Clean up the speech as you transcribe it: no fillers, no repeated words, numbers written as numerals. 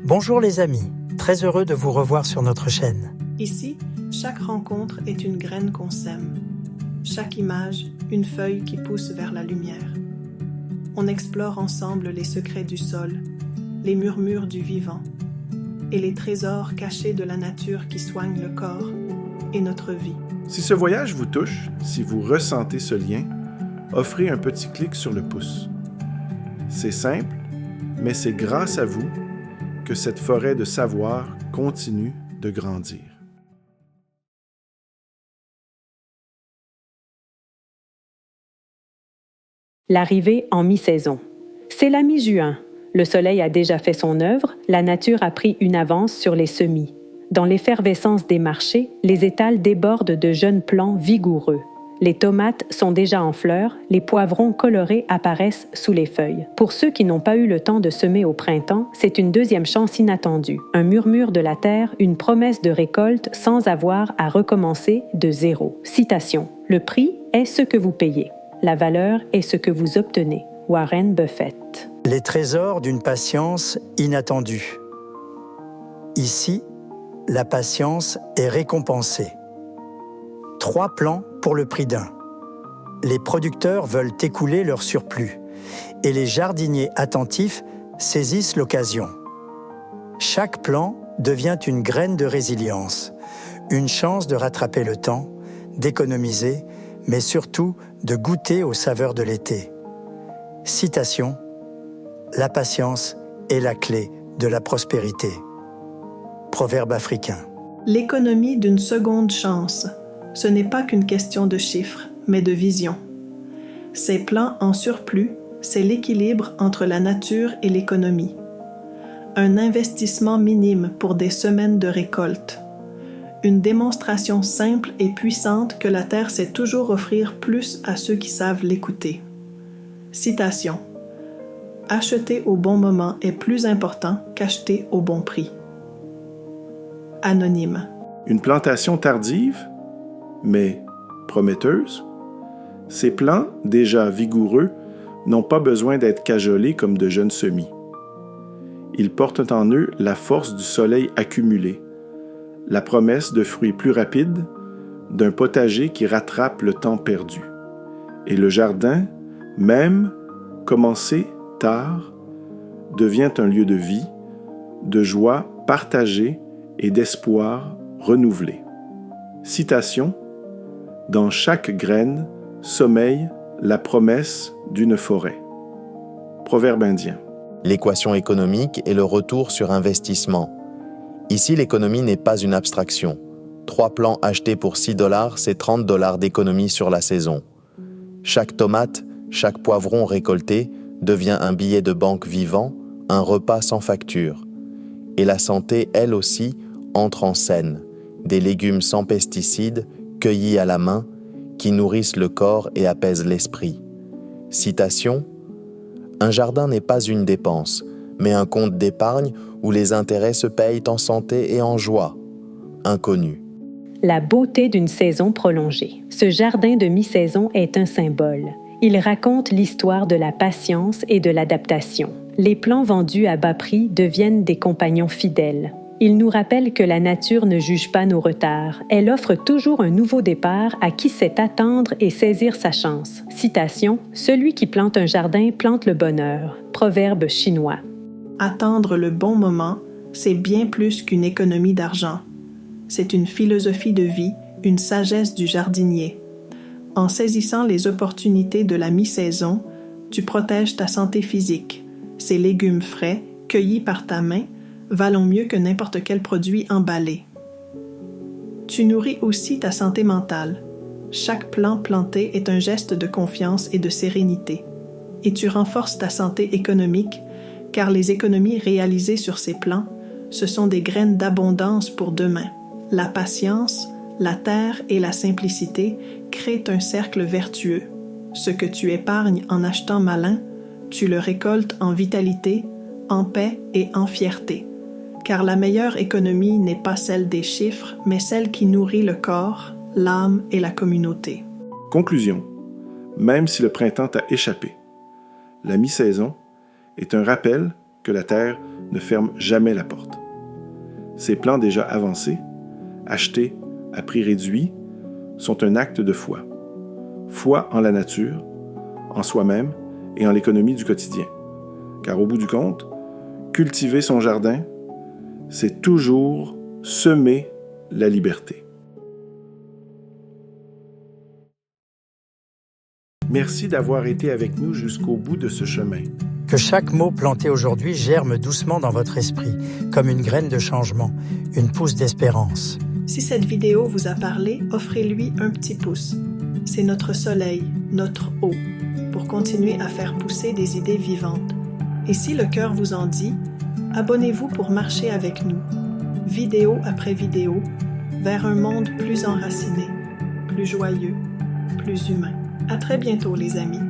Bonjour les amis, très heureux de vous revoir sur notre chaîne. Ici, chaque rencontre est une graine qu'on sème. Chaque image, une feuille qui pousse vers la lumière. On explore ensemble les secrets du sol, les murmures du vivant et les trésors cachés de la nature qui soignent le corps et notre vie. Si ce voyage vous touche, si vous ressentez ce lien, offrez un petit clic sur le pouce. C'est simple, mais c'est grâce à vous que cette forêt de savoir continue de grandir. L'arrivée en mi-saison. C'est la mi-juin. Le soleil a déjà fait son œuvre, la nature a pris une avance sur les semis. Dans l'effervescence des marchés, les étals débordent de jeunes plants vigoureux. Les tomates sont déjà en fleurs, les poivrons colorés apparaissent sous les feuilles. Pour ceux qui n'ont pas eu le temps de semer au printemps, c'est une deuxième chance inattendue. Un murmure de la terre, une promesse de récolte sans avoir à recommencer de zéro. Citation. Le prix est ce que vous payez. La valeur est ce que vous obtenez. Warren Buffett. Les trésors d'une patience inattendue. Ici, la patience est récompensée. 3 plants pour le prix d'un. Les producteurs veulent écouler leur surplus et les jardiniers attentifs saisissent l'occasion. Chaque plant devient une graine de résilience, une chance de rattraper le temps, d'économiser, mais surtout de goûter aux saveurs de l'été. Citation. La patience est la clé de la prospérité. Proverbe africain. L'économie d'une seconde chance. Ce n'est pas qu'une question de chiffres, mais de vision. Ces plans en surplus, c'est l'équilibre entre la nature et l'économie. Un investissement minime pour des semaines de récolte. Une démonstration simple et puissante que la terre sait toujours offrir plus à ceux qui savent l'écouter. Citation. Acheter au bon moment est plus important qu'acheter au bon prix. Anonyme. Une plantation tardive, mais prometteuse, ces plants, déjà vigoureux, n'ont pas besoin d'être cajolés comme de jeunes semis. Ils portent en eux la force du soleil accumulé, la promesse de fruits plus rapides, d'un potager qui rattrape le temps perdu. Et le jardin, même commencé tard, devient un lieu de vie, de joie partagée et d'espoir renouvelé. Citation. Dans chaque graine sommeille la promesse d'une forêt. Proverbe indien. L'équation économique est le retour sur investissement. Ici, l'économie n'est pas une abstraction. 3 plants achetés pour $6, c'est $30 d'économie sur la saison. Chaque tomate, chaque poivron récolté devient un billet de banque vivant, un repas sans facture. Et la santé, elle aussi, entre en scène. Des légumes sans pesticides, cueillis à la main, qui nourrissent le corps et apaisent l'esprit. Citation. Un jardin n'est pas une dépense, mais un compte d'épargne où les intérêts se payent en santé et en joie. Inconnu. La beauté d'une saison prolongée. Ce jardin de mi-saison est un symbole. Il raconte l'histoire de la patience et de l'adaptation. Les plants vendus à bas prix deviennent des compagnons fidèles. Il nous rappelle que la nature ne juge pas nos retards. Elle offre toujours un nouveau départ à qui sait attendre et saisir sa chance. Citation. Celui qui plante un jardin plante le bonheur. Proverbe chinois. Attendre le bon moment, c'est bien plus qu'une économie d'argent. C'est une philosophie de vie, une sagesse du jardinier. En saisissant les opportunités de la mi-saison, tu protèges ta santé physique. Ces légumes frais, cueillis par ta main, valent mieux que n'importe quel produit emballé. Tu nourris aussi ta santé mentale. Chaque plant planté est un geste de confiance et de sérénité. Et tu renforces ta santé économique, car les économies réalisées sur ces plants, ce sont des graines d'abondance pour demain. La patience, la terre et la simplicité créent un cercle vertueux. Ce que tu épargnes en achetant malin, tu le récoltes en vitalité, en paix et en fierté. Car la meilleure économie n'est pas celle des chiffres, mais celle qui nourrit le corps, l'âme et la communauté. Conclusion. Même si le printemps t'a échappé, la mi-saison est un rappel que la terre ne ferme jamais la porte. Ces plans déjà avancés, achetés à prix réduit, sont un acte de foi. Foi en la nature, en soi-même et en l'économie du quotidien. Car au bout du compte, cultiver son jardin, c'est toujours semer la liberté. Merci d'avoir été avec nous jusqu'au bout de ce chemin. Que chaque mot planté aujourd'hui germe doucement dans votre esprit, comme une graine de changement, une pousse d'espérance. Si cette vidéo vous a parlé, offrez-lui un petit pouce. C'est notre soleil, notre eau, pour continuer à faire pousser des idées vivantes. Et si le cœur vous en dit, abonnez-vous pour marcher avec nous, vidéo après vidéo, vers un monde plus enraciné, plus joyeux, plus humain. À très bientôt, les amis.